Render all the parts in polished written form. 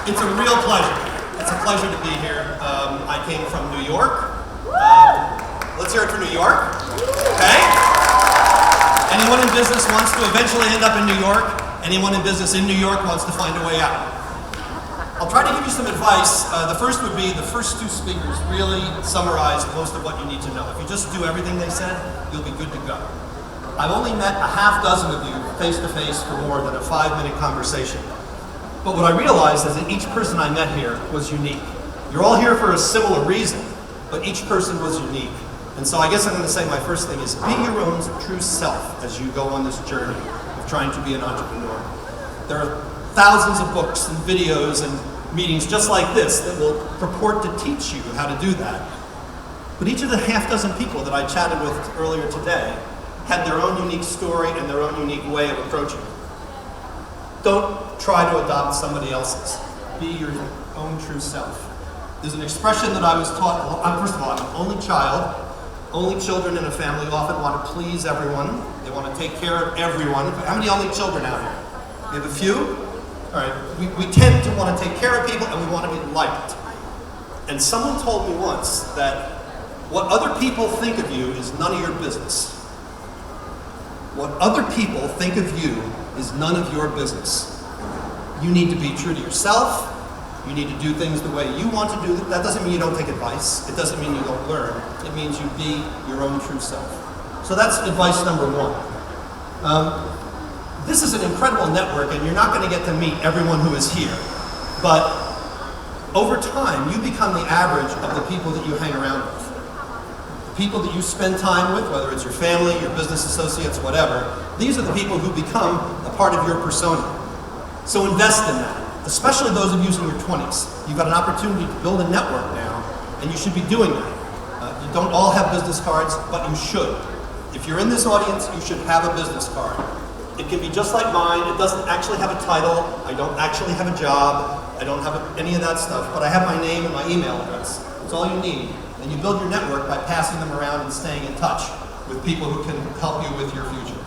It's a real pleasure. It's a pleasure to be here. I came from New York. Let's hear it for New York. Okay? Anyone in business wants to eventually end up in New York. Anyone in business in New York wants to find a way out. I'll try to give you some advice. The first would be the first two speakers really summarize most of what you need to know. If you just do everything they said, you'll be good to go. I've only met a half dozen of you face to face for more than a 5-minute conversation. But what I realized is that each person I met here was unique. You're all here for a similar reason, but each person was unique. And so I guess I'm going to say my first thing is be your own true self as you go on this journey of trying to be an entrepreneur. There are thousands of books and videos and meetings just like this that will purport to teach you how to do that. But each of the half dozen people that I chatted with earlier today had their own unique story and their own unique way of approaching it. Don't try to adopt somebody else's. Be your own true self. There's an expression that I was taught, first of all, I'm an only child. Only children in a family often want to please everyone. They want to take care of everyone. How many only children out here? We have a few? All right, we tend to want to take care of people and we want to be liked. And someone told me once that what other people think of you is none of your business. What other people think of you is none of your business. You need to be true to yourself. You need to do things the way you want to do them. That doesn't mean you don't take advice. It doesn't mean you don't learn. It means you be your own true self. So that's advice number one. This is an incredible network, and you're not going to get to meet everyone who is here. But over time, you become the average of the people that you hang around with. The people that you spend time with, whether it's your family, your business associates, whatever, these are the people who become a part of your persona. So invest in that. Especially those of you in your 20s. You've got an opportunity to build a network now, and you should be doing that. You don't all have business cards, but you should. If you're in this audience, you should have a business card. It can be just like mine. It doesn't actually have a title. I don't actually have a job. I don't have any of that stuff, but I have my name and my email address. That's all you need. And you build your network by passing them around and staying in touch with people who can help you with your future.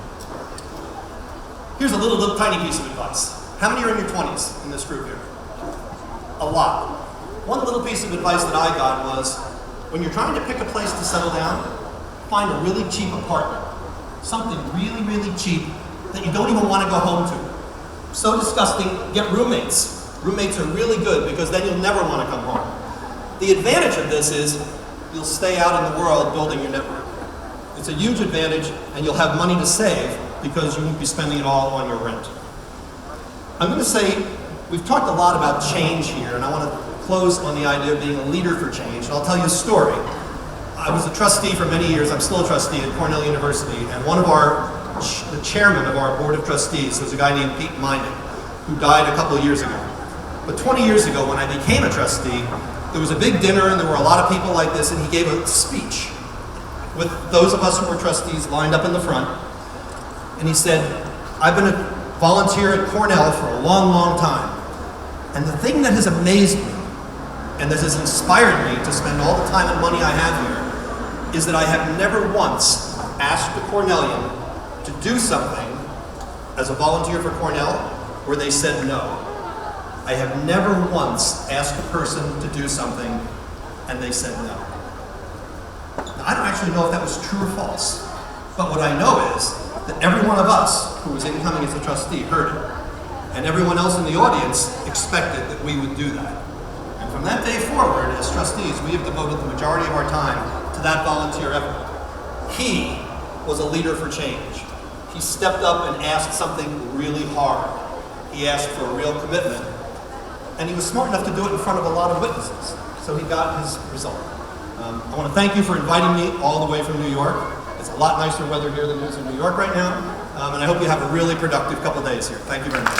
Here's a little tiny piece of advice. How many are in your 20s in this group here? A lot. One little piece of advice that I got was, when you're trying to pick a place to settle down, find a really cheap apartment. Something really, really cheap that you don't even want to go home to. So disgusting, get roommates. Roommates are really good because then you'll never want to come home. The advantage of this is you'll stay out in the world building your network. It's a huge advantage, and you'll have money to save because you won't be spending it all on your rent. I'm going to say, we've talked a lot about change here, and I want to close on the idea of being a leader for change. And I'll tell you a story. I was a trustee for many years. I'm still a trustee at Cornell University, and the chairman of our board of trustees was a guy named Pete Minnick, who died a couple of years ago. But 20 years ago, when I became a trustee, there was a big dinner, and there were a lot of people like this, and he gave a speech with those of us who were trustees lined up in the front. And he said, I've been a volunteer at Cornell for a long, long time. And the thing that has amazed me and that has inspired me to spend all the time and money I have here is that I have never once asked a Cornellian to do something as a volunteer for Cornell where they said no. I have never once asked a person to do something and they said no. Now, I don't actually know if that was true or false, but what I know is that every one of us who was incoming as a trustee heard it. And everyone else in the audience expected that we would do that. And from that day forward, as trustees, we have devoted the majority of our time to that volunteer effort. He was a leader for change. He stepped up and asked something really hard. He asked for a real commitment. And he was smart enough to do it in front of a lot of witnesses. So he got his result. I want to thank you for inviting me all the way from New York. It's a lot nicer weather here than it is in New York right now. And I hope you have a really productive couple days here. Thank you very much.